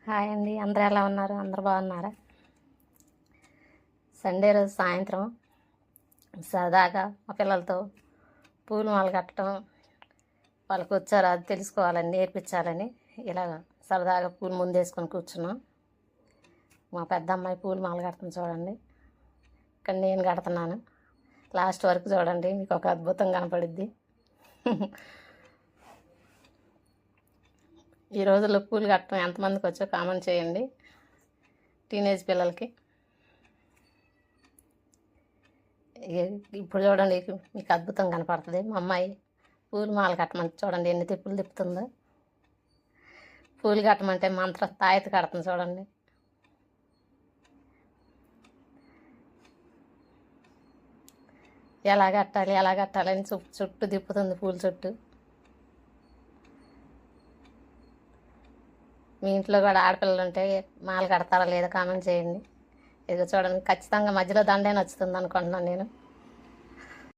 Hi అండి, అందరూ ఎలా ఉన్నారు? అందరూ బాగున్నారా? సండే రోజు సాయంత్రం సరదాగా మా పిల్లలతో పూలు మాల కట్టడం, వాళ్ళకి వచ్చారో అది తెలుసుకోవాలని, నేర్పించాలని ఇలా సరదాగా పూలు ముందేసుకొని కూర్చున్నాం. మా పెద్ద అమ్మాయి పూలు మాల కడుతుంది చూడండి. ఇక్కడ నేను కడుతున్నాను. లాస్ట్ వరకు చూడండి, మీకు ఒక అద్భుతం కనపడుద్ది. ఈ రోజుల్లో పూలు కట్టడం ఎంతమందికి వచ్చో కామెంట్ చేయండి. టీనేజ్ పిల్లలకి ఇప్పుడు చూడండి, మీకు అద్భుతం కనపడుతుంది. మా అమ్మాయి పూలు మాల కట్టమంటే చూడండి ఎన్ని తిప్పులు తిప్పుతుందో. పూలు కట్టమంటే మంత్ర తాయెత్తు కడుతుంది చూడండి. ఎలా కట్టాలని చుట్టూ తిప్పుతుంది పూల చుట్టూ. మీ ఇంట్లో కూడా ఆడపిల్లలు ఉంటే మాల కడతారా లేదా కామెంట్ చేయండి. ఇది చూడండి, ఖచ్చితంగా మధ్యలో దండే నచ్చుతుంది అనుకుంటున్నాను నేను.